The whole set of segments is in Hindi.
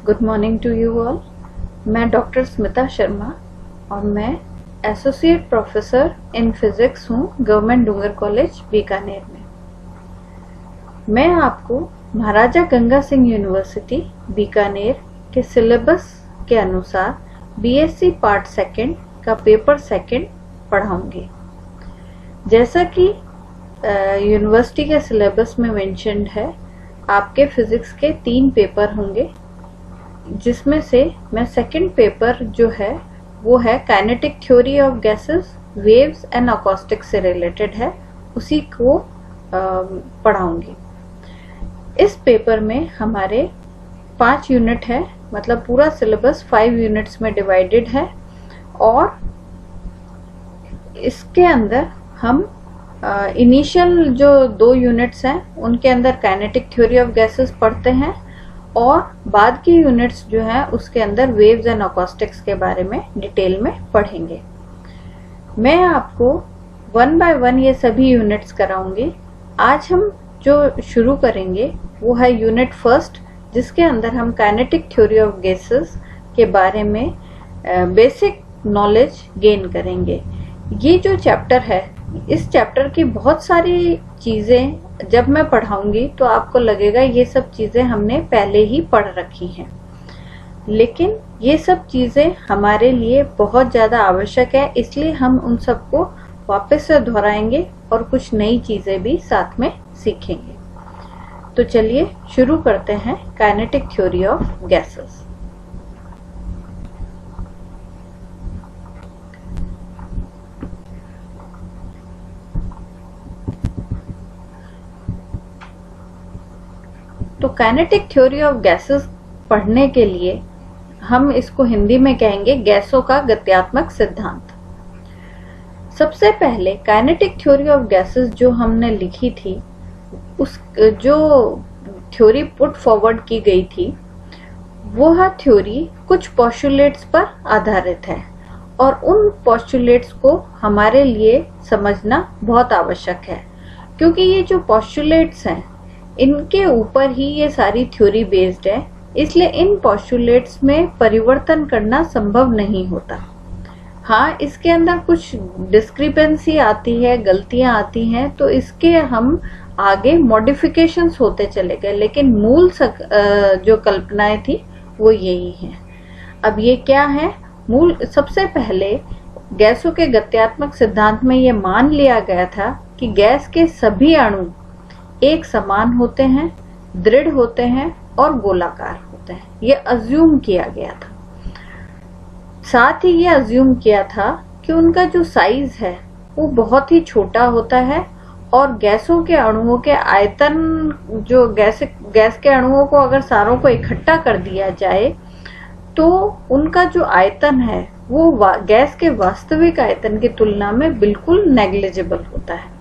Good morning to you all. मैं डॉक्टर स्मिता शर्मा और मैं एसोसिएट प्रोफेसर इन फिजिक्स हूँ गवर्नमेंट डूंगर कॉलेज बीकानेर में। मैं आपको महाराजा गंगा सिंह यूनिवर्सिटी बीकानेर के सिलेबस के अनुसार बीएससी पार्ट सेकंड का पेपर सेकंड पढ़ाऊंगी। जैसा कि यूनिवर्सिटी के सिलेबस में मेंशन्ड है, आपके फिजिक्स के 3 पेपर होंगे, जिसमें से मैं सेकंड पेपर जो है वो है kinetic theory of gases, waves and acoustic से रिलेटेड है, उसी को पढ़ाऊंगी। इस पेपर में हमारे 5 यूनिट है, मतलब पूरा सिलेबस 5 यूनिट्स में डिवाइडेड है और इसके अंदर हम इनिशियल जो 2 यूनिट्स हैं उनके अंदर काइनेटिक थ्योरी ऑफ गैसेस पढ़ते हैं और बाद की यूनिट्स जो हैं उसके अंदर वेव्स एंड अकॉस्टिक्स के बारे में डिटेल में पढ़ेंगे। मैं आपको 1 बाय 1 ये सभी यूनिट्स कराऊंगी। आज हम जो शुरू करेंगे वो है यूनिट फर्स्ट, जिसके अंदर हम काइनेटिक थ्योरी ऑफ गैसेस के बारे में बेसिक नॉलेज गेन करेंगे। ये जो चैप्टर है, इस चैप्टर की बहुत सारी चीजें जब मैं पढ़ाऊंगी तो आपको लगेगा ये सब चीजें हमने पहले ही पढ़ रखी हैं, लेकिन ये सब चीजें हमारे लिए बहुत ज्यादा आवश्यक है, इसलिए हम उन सबको वापस से दोहराएंगे और कुछ नई चीजें भी साथ में सीखेंगे। तो चलिए शुरू करते हैं काइनेटिक थ्योरी ऑफ गैसेस। तो काइनेटिक थ्योरी ऑफ गैसेस पढ़ने के लिए हम इसको हिंदी में कहेंगे गैसों का गत्यात्मक सिद्धांत। सबसे पहले काइनेटिक थ्योरी ऑफ गैसेस जो हमने लिखी थी, उस जो थ्योरी पुट फॉरवर्ड की गई थी, वह थ्योरी कुछ पोस्टुलेट्स पर आधारित है और उन पोस्टुलेट्स को हमारे लिए समझना बहुत आवश्यक है, क्योंकि ये जो पोस्टुलेट्स हैं इनके ऊपर ही ये सारी थ्योरी बेस्ड है, इसलिए इन पोस्टुलेट्स में परिवर्तन करना संभव नहीं होता। हाँ, इसके अंदर कुछ डिस्क्रिपेंसी आती है, गलतियां आती हैं, तो इसके हम आगे मॉडिफिकेशंस होते चले गए, लेकिन मूल जो कल्पनाएं थी वो यही है। अब ये क्या है? मूल सबसे पहले गैसों के गत्यात्मक सिद्धांत में ये मान लिया गया था कि गैस के सभी अणु एक समान होते हैं, दृढ़ होते हैं और गोलाकार होते हैं। ये अज्यूम किया गया था। साथ ही ये अज्यूम किया था कि उनका जो साइज है वो बहुत ही छोटा होता है और गैसों के अणुओं के आयतन, जो गैस के अणुओं को अगर सारों को इकट्ठा कर दिया जाए तो उनका जो आयतन है वो गैस के वास्तविक आयतन की तुलना में बिल्कुल नेग्लिजिबल होता है।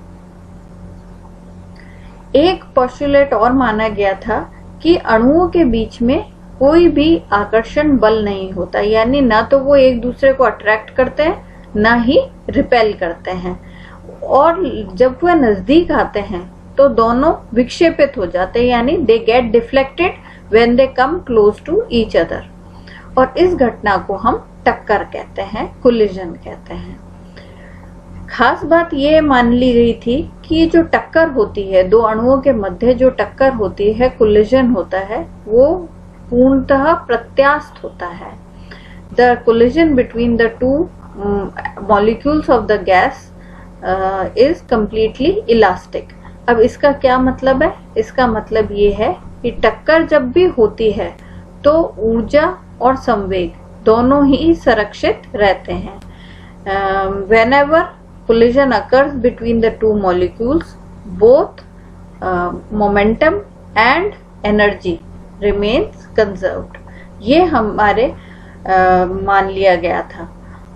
एक पोस्टुलेट और माना गया था कि अणुओं के बीच में कोई भी आकर्षण बल नहीं होता, यानी ना तो वो एक दूसरे को अट्रैक्ट करते हैं ना ही रिपेल करते हैं, और जब वह नजदीक आते हैं तो दोनों विक्षेपित हो जाते हैं, यानी they get deflected when they come close to each other. और इस घटना को हम टक्कर कहते हैं, कोलिजन कहते हैं। खास बात ये मान ली गई थी कि ये जो टक्कर होती है, 2 अणुओं के मध्य जो टक्कर होती है, कोलिजन होता है, वो पूर्णतः प्रत्यास्थ होता है। The collision between the 2 molecules of the gas is completely elastic. अब इसका क्या मतलब है? इसका मतलब ये है कि टक्कर जब भी होती है तो ऊर्जा और संवेग दोनों ही संरक्षित रहते हैं। whenever collision occurs between the 2 molecules, both momentum and energy remains conserved। ये हमारे मान लिया गया था।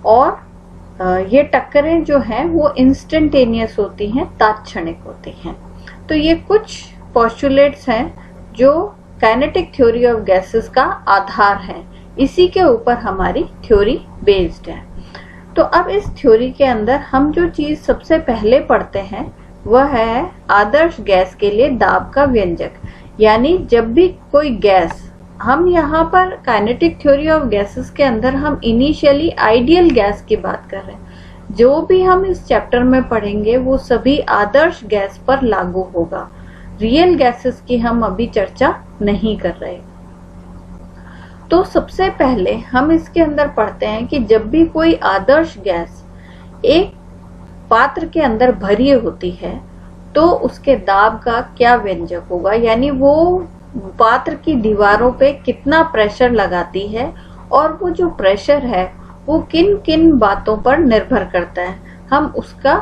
और ये टक्करें जो हैं वो इंस्टेंटेनियस होती हैं, तात्क्षणिक होती हैं। तो ये कुछ पोस्टुलेट्स हैं जो काइनेटिक थ्योरी ऑफ गैसेस का आधार है, इसी के ऊपर हमारी थ्योरी बेस्ड है। तो अब इस थ्योरी के अंदर हम जो चीज सबसे पहले पढ़ते हैं वह है आदर्श गैस के लिए दाब का व्यंजक। यानी जब भी कोई गैस हम यहाँ पर काइनेटिक थ्योरी ऑफ गैसेस के अंदर हम इनिशियली आइडियल गैस की बात कर रहे हैं। जो भी हम इस चैप्टर में पढ़ेंगे वो सभी आदर्श गैस पर लागू होगा। रियल गैसेस की हम अभी चर्चा नहीं कर रहे। तो सबसे पहले हम इसके अंदर पढ़ते हैं कि जब भी कोई आदर्श गैस एक पात्र के अंदर भरी होती है तो उसके दाब का क्या व्यंजक होगा, यानी वो पात्र की दीवारों पे कितना प्रेशर लगाती है और वो जो प्रेशर है वो किन किन बातों पर निर्भर करता है, हम उसका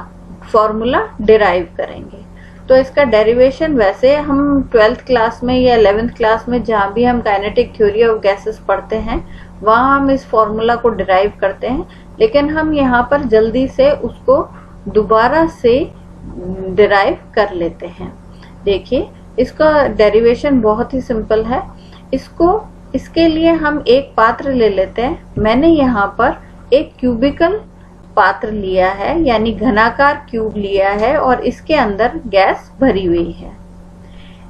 फॉर्मूला डिराइव करेंगे। तो इसका डेरिवेशन वैसे हम 12th क्लास में या 11th क्लास में जहाँ भी हम काइनेटिक थ्योरी ऑफ गैसेस पढ़ते हैं वहाँ हम इस फॉर्मूला को डिराइव करते हैं, लेकिन हम यहाँ पर जल्दी से उसको दोबारा से डिराइव कर लेते हैं। देखिए इसका डेरिवेशन बहुत ही सिंपल है। इसके लिए हम एक पात्र ले लेते हैं। मैंने यहाँ पर एक क्यूबिकल पात्र लिया है, यानी घनाकार क्यूब लिया है और इसके अंदर गैस भरी हुई है।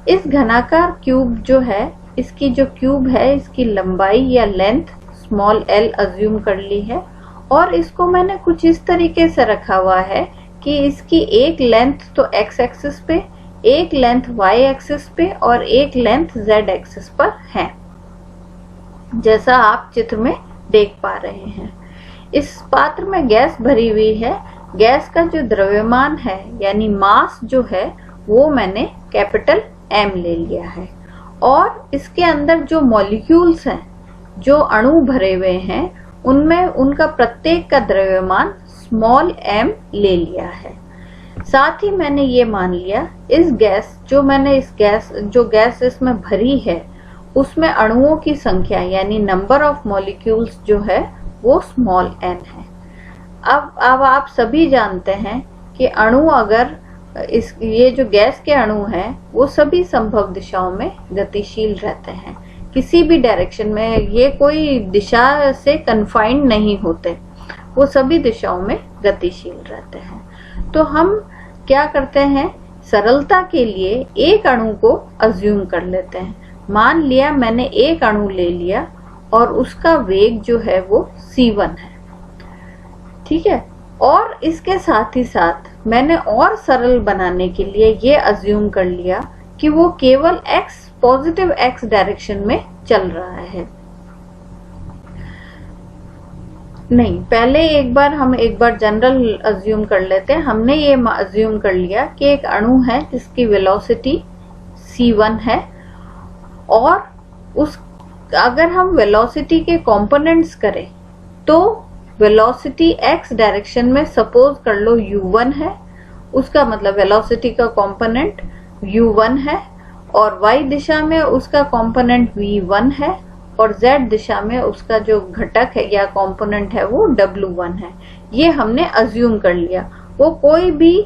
इस घनाकार क्यूब जो है, इसकी जो क्यूब है इसकी लंबाई या लेंथ स्मॉल l अज्यूम कर ली है और इसको मैंने कुछ इस तरीके से रखा हुआ है कि इसकी एक लेंथ तो x एक्सिस पे, एक लेंथ y एक्सिस पे और एक लेंथ z एक्सिस पर है, जैसा आप चित्र में देख पा रहे हैं। इस पात्र में गैस भरी हुई है। गैस का जो द्रव्यमान है यानी मास जो है वो मैंने कैपिटल M ले लिया है और इसके अंदर जो मॉलिक्यूल्स हैं, जो अणु भरे हुए हैं, उनमें उनका प्रत्येक का द्रव्यमान स्मॉल m ले लिया है। साथ ही मैंने ये मान लिया इस गैस जो गैस इसमें भरी है उसमें अणुओं की संख्या यानी नंबर ऑफ मॉलिक्यूल्स जो है वो स्मॉल n है। अब आप सभी जानते हैं कि अणु अगर ये जो गैस के अणु हैं वो सभी संभव दिशाओं में गतिशील रहते हैं, किसी भी डायरेक्शन में, ये कोई दिशा से कन्फाइंड नहीं होते, वो सभी दिशाओं में गतिशील रहते हैं। तो हम क्या करते हैं, सरलता के लिए एक अणु को अज्यूम कर लेते हैं। मान लिया मैंने एक अणु ले लिया और उसका वेग जो है वो c1 है, ठीक है। और इसके साथ ही साथ मैंने और सरल बनाने के लिए ये अज्यूम कर लिया कि वो केवल पॉजिटिव x डायरेक्शन में चल रहा है। नहीं, पहले एक बार जनरल अज्यूम कर लेते हैं। हमने ये अज्यूम कर लिया कि एक अणु है जिसकी वेलोसिटी c1 है और अगर हम वेलोसिटी के कंपोनेंट्स करें तो वेलोसिटी x डायरेक्शन में सपोज कर लो u1 है, उसका मतलब वेलोसिटी का कंपोनेंट u1 है और y दिशा में उसका कंपोनेंट v1 है और z दिशा में उसका जो घटक है या कंपोनेंट है वो w1 है। ये हमने अज्यूम कर लिया, वो कोई भी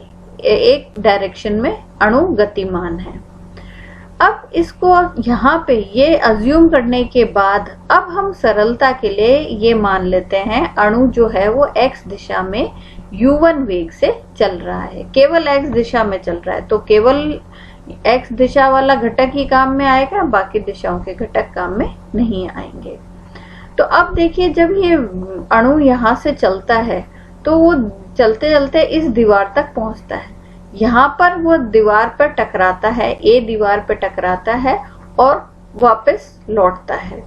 एक डायरेक्शन में अणु गतिमान है। अब इसको यहाँ पे ये अज्यूम करने के बाद अब हम सरलता के लिए ये मान लेते हैं अणु जो है वो x दिशा में u1 वेग से चल रहा है, केवल x दिशा में चल रहा है, तो केवल x दिशा वाला घटक ही काम में आएगा, बाकी दिशाओं के घटक काम में नहीं आएंगे। तो अब देखिए जब ये अणु यहाँ से चलता है तो वो चलते चलते इस दीवार तक पहुंचता है, यहाँ पर वो दीवार पर टकराता है, A दीवार पर टकराता है और वापस लौटता है।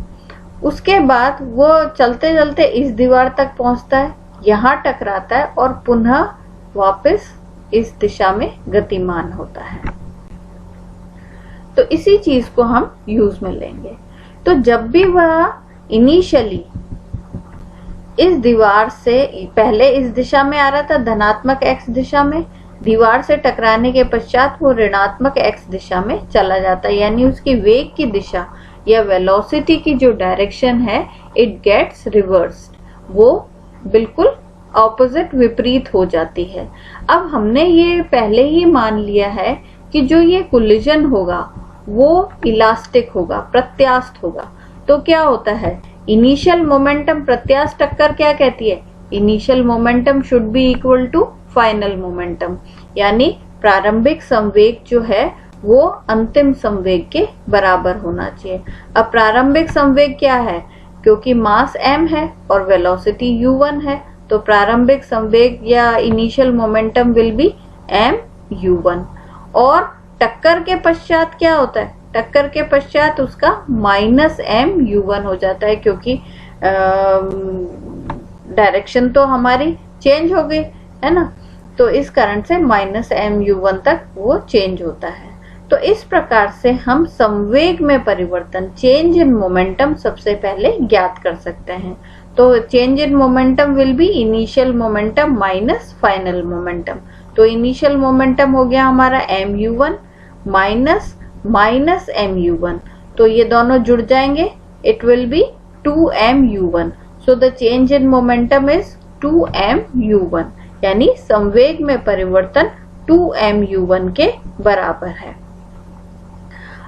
उसके बाद वो चलते चलते इस दीवार तक पहुंचता है, यहाँ टकराता है और पुनः वापस इस दिशा में गतिमान होता है। तो इसी चीज को हम यूज में लेंगे। तो जब भी वह इनिशियली इस दीवार से पहले इस दिशा में आ रहा था, धनात्मक x दिशा में, दीवार से टकराने के पश्चात वो ऋणात्मक x दिशा में चला जाता है, यानी उसकी वेग की दिशा या वेलोसिटी की जो डायरेक्शन है इट गेट्स रिवर्स्ड, वो बिल्कुल ऑपोजिट विपरीत हो जाती है। अब हमने ये पहले ही मान लिया है कि जो ये कोलिजन होगा वो इलास्टिक होगा, प्रत्यास्थ होगा। तो क्या होता है, इनिशियल मोमेंटम प्रत्यास्थ टक्कर क्या कहती है, initial momentum should be equal to final momentum, यानी प्रारंभिक संवेग जो है वो अंतिम संवेग के बराबर होना चाहिए। अब प्रारंभिक संवेग क्या है, क्योंकि मास m है और वेलोसिटी u1 है, तो प्रारंभिक संवेग या initial momentum will be mu1। और टक्कर के पश्चात क्या होता है, टक्कर के पश्चात उसका -mu1 हो जाता है, क्योंकि डायरेक्शन तो हमारी चेंज हो गई है ना, तो इस कारण से -mu1 तक वो चेंज होता है। तो इस प्रकार से हम संवेग में परिवर्तन, चेंज इन मोमेंटम, सबसे पहले ज्ञात कर सकते हैं। तो change in momentum will be initial momentum minus final momentum. तो इनिशियल मोमेंटम हो गया हमारा mu1 माइनस mu1, तो ये दोनों जुड़ जाएंगे, it will be 2mu1। So the change in momentum is 2mu1, यानी संवेग में परिवर्तन 2mu1 के बराबर है।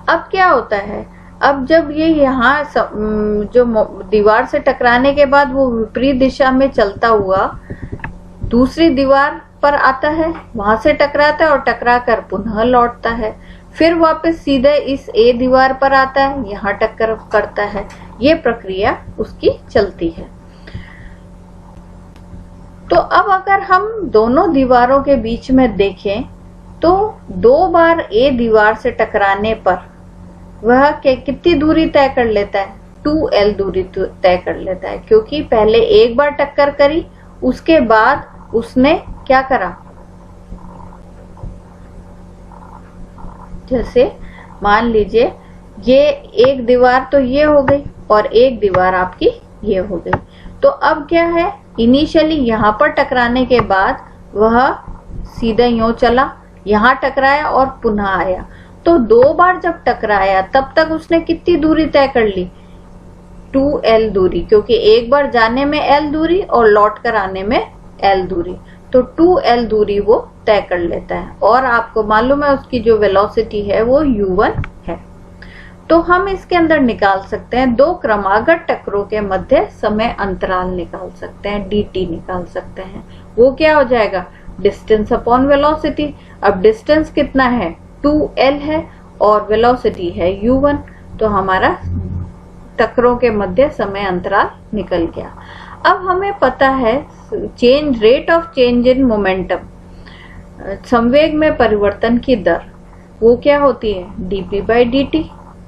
अब क्या होता है, अब जब ये यहाँ जो दीवार से टकराने के बाद वो विपरीत दिशा में चलता हुआ दूसरी दीवार पर आता है, वहां से टकराता है और टकरा कर पुनः लौटता है, फिर वापस सीधे इस A दीवार पर आता है, यहाँ टक्कर करता है, ये प्रक्रिया उसकी चलती है। तो अब अगर हम दोनों दीवारों के बीच में देखें तो 2 बार A दीवार से टकराने पर वह कितनी दूरी तय कर लेता है, 2L दूरी तय कर लेता है, क्योंकि पहले एक बार टक्कर करी, उसके बाद उसने क्या करा, जैसे मान लीजिए ये एक दीवार तो ये हो गई और एक दीवार आपकी ये हो गई, तो अब क्या है, इनिशियली यहाँ पर टकराने के बाद वह सीधा यूं चला, यहाँ टकराया और पुनः आया, तो 2 बार जब टकराया तब तक उसने कितनी दूरी तय कर ली, 2L दूरी, क्योंकि एक बार जाने में L दूरी और लौट कर आने में L दूरी, तो 2L दूरी वो तय कर लेता है। और आपको मालूम है उसकी जो वेलोसिटी है वो u1 है। तो हम इसके अंदर निकाल सकते हैं 2 क्रमागत टक्करों के मध्य समय अंतराल निकाल सकते हैं, dt निकाल सकते हैं। वो क्या हो जाएगा, डिस्टेंस अपॉन वेलोसिटी। अब डिस्टेंस कितना है, 2L है और वेलोसिटी है u1, तो हमारा टक्करों के मध्य समय अंतराल निकल गया। अब हमें पता है change, rate of change in momentum, संवेग में परिवर्तन की दर, वो क्या होती है, dp/dt।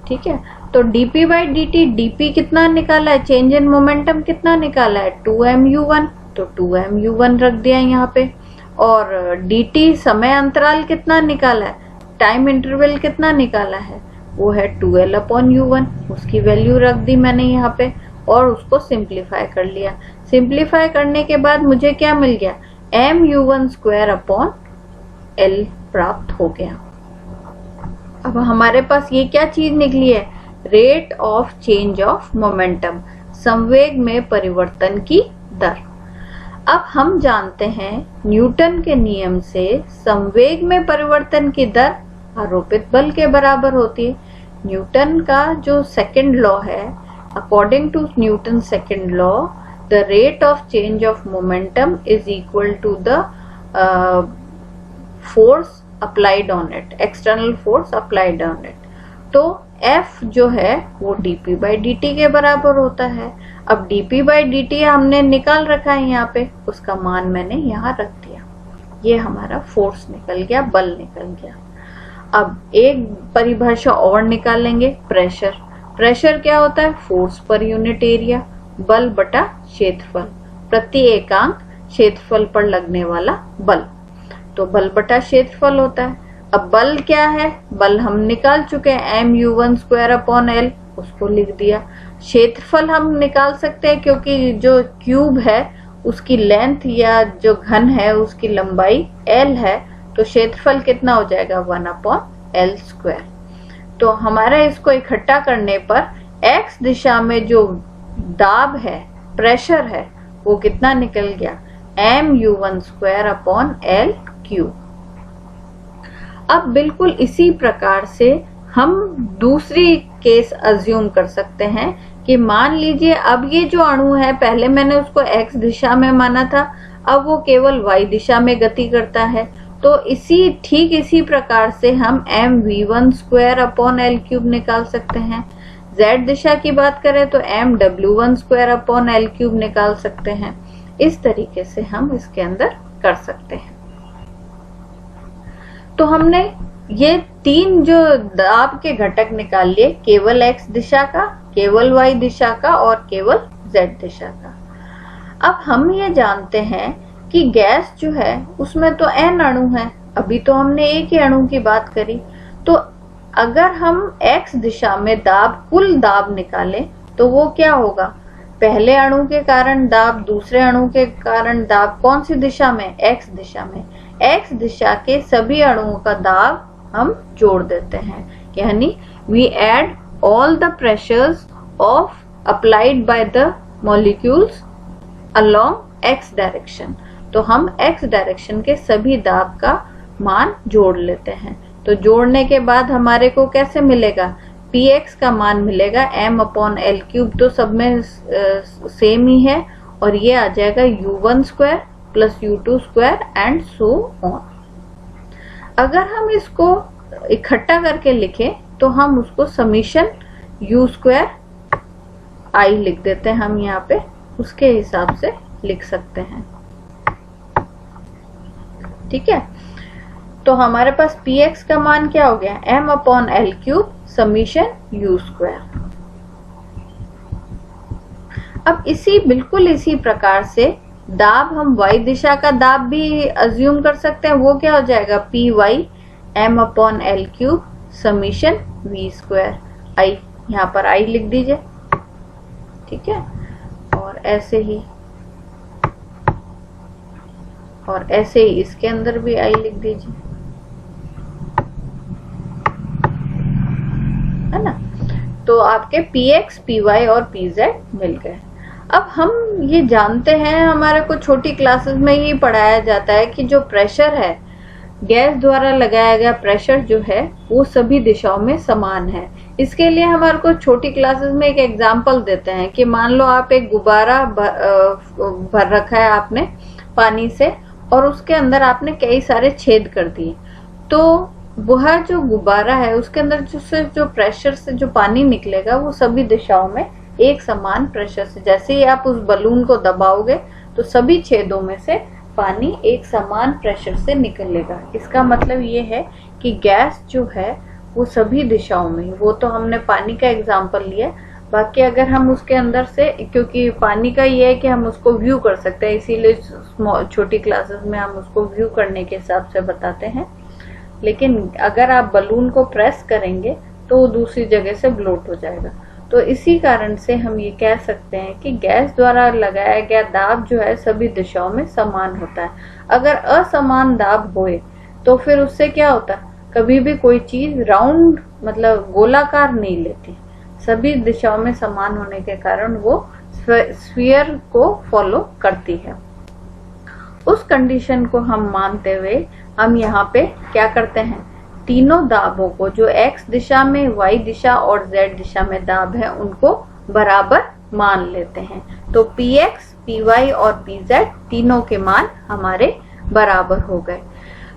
ठीक है, तो dp/dt, dp कितना निकाला है, चेंज इन मोमेंटम कितना निकाला है, 2mu1, तो 2mu1 रख दिया यहाँ पे, और dt समय अंतराल कितना निकाला है, टाइम इंटरवल कितना निकाला है, वो है 2L/u1, उसकी वैल्यू रख दी मैंने यहाँ पे और उसको सिंप्लीफाई कर लिया। सिंप्लीफाई करने के बाद मुझे क्या मिल गया, mu1/L प्राप्त हो गया। अब हमारे पास ये क्या चीज निकली है, rate of change of momentum, संवेग में परिवर्तन की दर। अब हम जानते हैं न्यूटन के नियम से संवेग में परिवर्तन की दर आरोपित बल के बराबर होती है। न्यूटन का जो सेकंड लॉ है, according to Newton second law, the rate of change of momentum is equal to the force applied on it, external force applied on it. तो F जो है वो dp/dt के बराबर होता है। अब dp/dt हमने निकाल रखा है यहाँ पे, उसका मान मैंने यहाँ रख दिया, ये हमारा फोर्स निकल गया, बल निकल गया। अब एक परिभाषा और निकालेंगे, प्रेशर। प्रेशर क्या होता है, फोर्स पर यूनिट एरिया, बल बटा क्षेत्रफल, प्रति एकांक क्षेत्रफल पर लगने वाला बल, तो बल बटा क्षेत्रफल होता है। अब बल क्या है, बल हम निकाल चुके हैं, mu1/L, उसको लिख दिया। क्षेत्रफल हम निकाल सकते हैं क्योंकि जो क्यूब है उसकी लेंथ या जो घन है उसकी लंबाई L है, तो क्षेत्रफल कितना हो जाएगा, 1/L²। तो हमारा इसको इकट्ठा करने पर x दिशा में जो दाब है, प्रेशर है, वो कितना निकल गया, mu1/L³। अब बिल्कुल इसी प्रकार से हम दूसरी केस अज्यूम कर सकते हैं कि मान लीजिए अब ये जो अणु है, पहले मैंने उसको x दिशा में माना था, अब वो केवल y दिशा में गति करता है तो ठीक इसी प्रकार से हम mv1 अपॉन l क्यूब निकाल सकते हैं। z दिशा की बात करें तो mw1 अपॉन l क्यूब निकाल सकते हैं। इस तरीके से हम इसके अंदर कर सकते हैं। तो हमने ये 3 जो दाब के घटक निकाल लिए, केवल x दिशा का, केवल y दिशा का और केवल z दिशा का। अब हम ये जानते हैं कि गैस जो है उसमें तो n अणु है, अभी तो हमने एक ही अणु की बात करी। तो अगर हम x दिशा में दाब, कुल दाब निकालें तो वो क्या होगा, पहले अणु के कारण दाब, दूसरे अणु के कारण दाब, कौन सी दिशा में, x दिशा में। x दिशा के सभी अणुओं का दाब हम जोड़ देते हैं, यानी we add all the pressures of applied by the molecules along x direction। तो हम x डायरेक्शन के सभी दाब का मान जोड़ लेते हैं। तो जोड़ने के बाद हमारे को कैसे मिलेगा, px का मान मिलेगा m अपॉन l क्यूब, तो सब में सेम ही है, और ये आ जाएगा u1 square plus u2 square and so on. अगर हम इसको इकट्ठा करके लिखें तो हम उसको समीशन u स्क्वायर i लिख देते हैं, हम यहाँ पे उसके हिसाब से लिख सकते हैं। ठीक है, तो हमारे पास px का मान क्या हो गया, m upon l cube summation u square. अब बिल्कुल इसी प्रकार से दाब हम y दिशा का दाब भी अज्यूम कर सकते हैं, वो क्या हो जाएगा, py m upon l cube summation v square i, यहाँ पर i लिख दीजिए। ठीक है, और ऐसे ही इसके अंदर भी i लिख दीजिए, है ना। तो आपके px, py और pz मिल गए। अब हम ये जानते हैं, हमारे को छोटी क्लासेस में ही पढ़ाया जाता है कि जो प्रेशर है, गैस द्वारा लगाया गया प्रेशर जो है वो सभी दिशाओं में समान है। इसके लिए हमारे को छोटी क्लासेस में एक एग्जांपल देते हैं कि मान लो आप एक गुब्बारा भर रखा है आपने पानी से, और उसके अंदर आपने कई सारे छेद कर दिए, तो वह जो गुब्बारा है उसके अंदर जो प्रेशर से जो पानी निकलेगा वो सभी दिशाओं में एक समान प्रेशर से, जैसे ही आप उस बलून को दबाओगे तो सभी छेदों में से पानी एक समान प्रेशर से निकलेगा। इसका मतलब ये है कि गैस जो है वो सभी दिशाओं में, वो तो हमने पानी का एग्जांपल लिया, बाकी अगर हम उसके अंदर से, क्योंकि पानी का ये है कि हम उसको व्यू कर सकते हैं, इसीलिए छोटी क्लासेस में हम उसको व्यू करने के हिसाब से बताते हैं, लेकिन अगर आप बलून को प्रेस करेंगे तो वो दूसरी जगह से ब्लोट हो जाएगा। तो इसी कारण से हम ये कह सकते हैं कि गैस द्वारा लगाया गया दाब जो है सभी दिशाओं में समान होता है। अगर असमान दाब होए तो फिर उससे क्या होता है, कभी भी कोई चीज राउंड मतलब गोलाकार नहीं लेती, सभी दिशाओं में समान होने के कारण वो स्फीयर को फॉलो करती है। उस कंडीशन को हम मानते हुए हम यहाँ पे क्या करते हैं, तीनों दाबों को जो x दिशा में, y दिशा और z दिशा में दाब है उनको बराबर मान लेते हैं। तो px, py और pz तीनों के मान हमारे बराबर हो गए।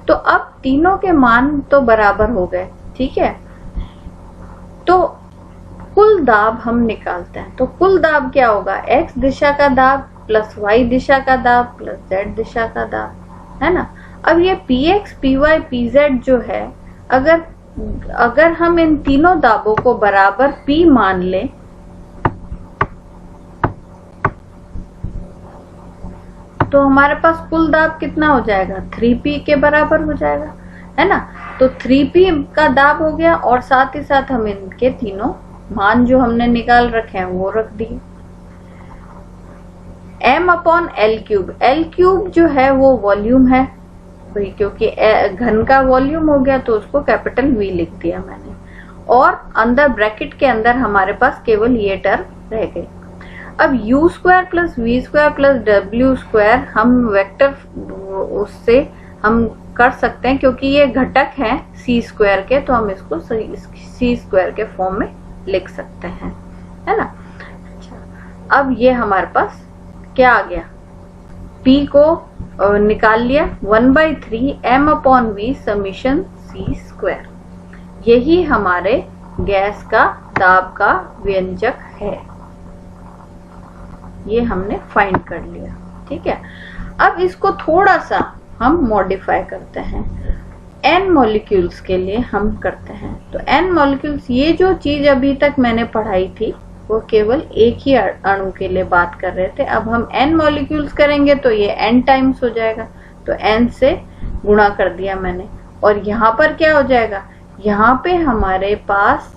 तो अब तीनों के मान तो बराबर हो गए, ठीक है, तो कुल दाब हम निकालते हैं। तो कुल दाब क्या होगा, x दिशा का दाब प्लस y दिशा का दाब प्लस z दिशा का दाब, है ना। अब ये px, py, pz जो है, अगर हम इन तीनों दाबों को बराबर p मान लें तो हमारे पास कुल दाब कितना हो जाएगा, 3p के बराबर हो जाएगा, है ना। तो 3p का दाब हो गया, और साथ ही साथ हम इनके तीनों मान जो हमने निकाल रखे हैं वो रख दिए। m upon l cube, l cube जो है वो वॉल्यूम है, क्योंकि घन का वॉल्यूम हो गया तो उसको कैपिटल V लिख दिया मैंने, और अंदर ब्रैकेट के अंदर हमारे पास केवल ये टर्म रह गए। अब u square plus v square plus w square हम वेक्टर उससे हम कर सकते हैं, क्योंकि ये घटक है c स्क्वायर के, तो हम इसको c स्क्वायर के फॉर्म में लिख सकते हैं, है ना। अच्छा, अब ये हमारे पास क्या आ गया, p को निकाल लिया 1/3 m/v समीशन c²। यही हमारे गैस का दाब का व्यंजक है, ये हमने फाइंड कर लिया। ठीक है, अब इसको थोड़ा सा हम मॉडिफाई करते हैं। n मॉलिक्यूल्स के लिए हम करते हैं, तो n मॉलिक्यूल्स, ये जो चीज अभी तक मैंने पढ़ाई थी वो केवल एक ही अणु के लिए बात कर रहे थे। अब हम n मॉलिक्यूल्स करेंगे तो ये n टाइम्स हो जाएगा, तो n से गुणा कर दिया मैंने। और यहाँ पर क्या हो जाएगा, यहाँ पे हमारे पास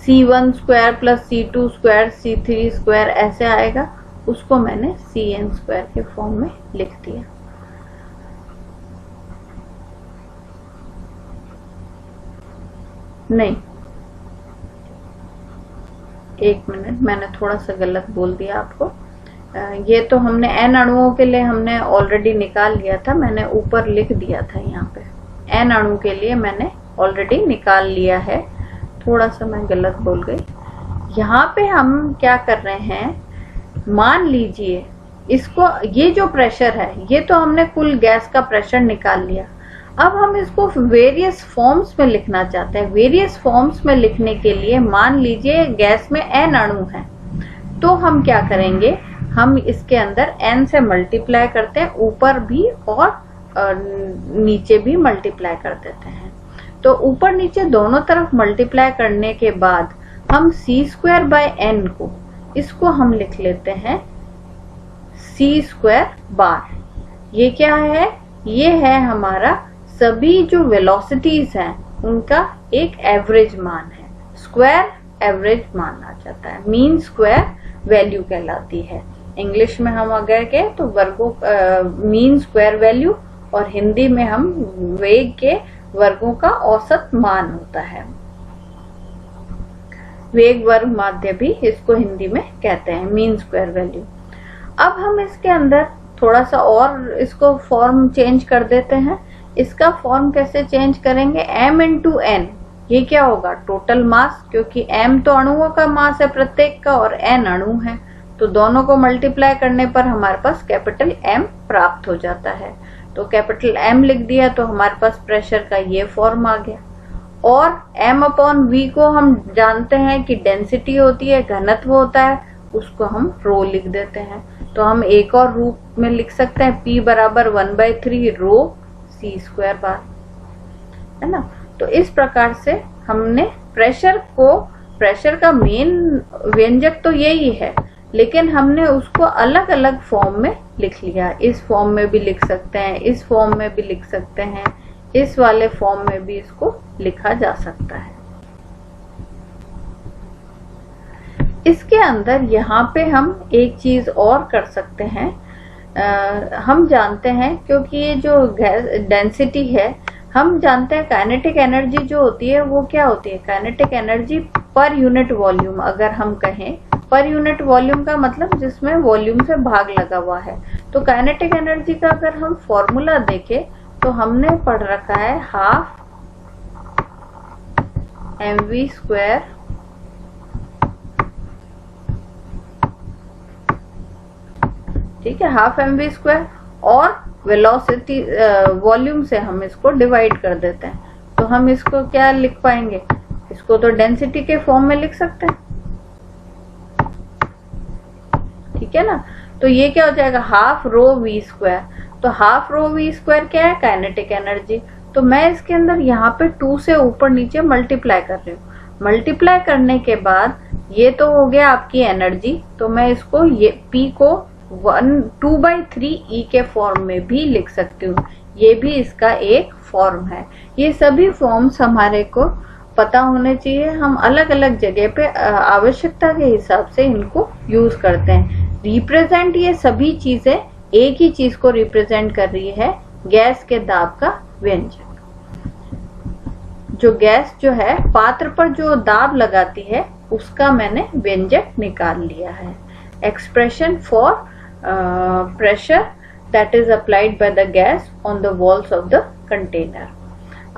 C1² + C2² C3² ऐसे आएगा, उसको मैंने Cn² के फॉर्म में लिख दिया। नहीं, एक मिनट, मैंने थोड़ा सा गलत बोल दिया आपको। ये तो हमने n अणुओं के लिए हमने ऑलरेडी निकाल लिया था, मैंने ऊपर लिख दिया था यहाँ पे n अणु के लिए मैंने ऑलरेडी निकाल लिया है। थोड़ा सा मैं गलत बोल गई। यहाँ पे हम क्या कर रहे हैं, मान लीजिए इसको, ये जो प्रेशर है ये तो हमने कुल गैस का प्रेशर निकाल लिया। अब हम इसको वेरियस फॉर्म्स में लिखना चाहते हैं। वेरियस फॉर्म्स में लिखने के लिए मान लीजिए गैस में n अणु है, तो हम क्या करेंगे, हम इसके अंदर n से मल्टीप्लाई करते हैं, ऊपर भी और नीचे भी मल्टीप्लाई कर देते हैं। तो ऊपर नीचे दोनों तरफ मल्टीप्लाई करने के बाद हम c²/n को, इसको हम लिख लेते हैं c²। ये क्या है, ये है हमारा सभी जो वेलोसिटीज हैं उनका एक एवरेज मान है। स्क्वायर एवरेज मान आ जाता है, मीन स्क्वायर वैल्यू कहलाती है। इंग्लिश में हम अगर कहें तो वर्गों मीन स्क्वायर वैल्यू, और हिंदी में हम वेग के वर्गों का औसत मान होता है। वेग वर्ग माध्य भी इसको हिंदी में कहते हैं, मीन स्क्वायर वैल्यू। अब हम इसके अंदर थोड़ा सा और इसको फॉर्म चेंज कर देते हैं। इसका फॉर्म कैसे चेंज करेंगे, m × n, ये क्या होगा, टोटल मास, क्योंकि m तो अणुओं का मास है प्रत्येक का और n अणु है, तो दोनों को मल्टीप्लाई करने पर हमारे पास कैपिटल M प्राप्त हो जाता है। तो कैपिटल M लिख दिया तो हमारे पास प्रेशर का ये फॉर्म आ गया। और m/v को हम जानते हैं कि डेंसिटी होती है, घनत्व होता है, उसको हम रो लिख देते हैं। तो हम एक और रूप में लिख सकते हैं, P = 1/3 ρ c², है ना। तो इस प्रकार से हमने प्रेशर का मेन व्यंजक तो यही है, लेकिन हमने उसको अलग अलग फॉर्म में लिख लिया। इस फॉर्म में भी लिख सकते हैं, इस फॉर्म में भी लिख सकते हैं, इस वाले फॉर्म में भी इसको लिखा जा सकता है। इसके अंदर यहाँ पे हम एक चीज और कर सकते हैं। हम जानते हैं, क्योंकि ये जो गैस डेंसिटी है, हम जानते हैं काइनेटिक एनर्जी जो होती है वो क्या होती है, kinetic energy per unit volume. अगर हम कहें पर यूनिट वॉल्यूम का मतलब जिसमें वॉल्यूम से भाग लगा हुआ है, तो काइनेटिक एनर्जी का अगर हम फॉर्मूला देखें तो हमने पढ़ रखा है 12 mv², ठीक है, 12 mv², और वेलोसिटी वॉल्यूम से हम इसको डिवाइड कर देते हैं। तो हम इसको क्या लिख पाएंगे, इसको तो डेंसिटी के फॉर्म में लिख सकते हैं, ठीक है ना। तो ये क्या हो जाएगा, 12 ρv²। तो 12 ρv² क्या है, काइनेटिक एनर्जी। तो मैं इसके अंदर यहाँ पे 2 से ऊपर नीचे मल्टीप्लाई कर रही हूँ। मल्टीप्लाई करने के बाद ये तो हो गया आपकी एनर्जी, तो मैं इसको ये P को 2/3 E के फॉर्म में भी लिख सकती हूँ। ये भी इसका एक फॉर्म है। ये सभी फॉर्म्स हमारे को पता होने चाहिए। हम अलग अलग जगह पे आवश्यकता के हिसाब से इनको यूज करते हैं। रिप्रेजेंट, ये सभी चीजें एक ही चीज को रिप्रेजेंट कर रही है, गैस के दाब का व्यंजक। जो गैस जो है पात्र पर जो दाब लगाती है उसका मैंने व्यंजक निकाल लिया है। Expression for pressure that is applied by the gas on the walls of the container।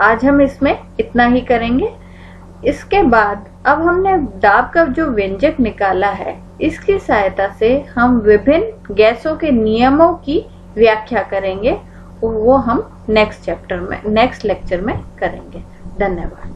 आज हम इसमें इतना ही करेंगे। इसके बाद अब हमने दाब का जो व्यंजक निकाला है, इसकी सहायता से हम विभिन्न गैसों के नियमों की व्याख्या करेंगे, वो हम नेक्स्ट लेक्चर में करेंगे। धन्यवाद।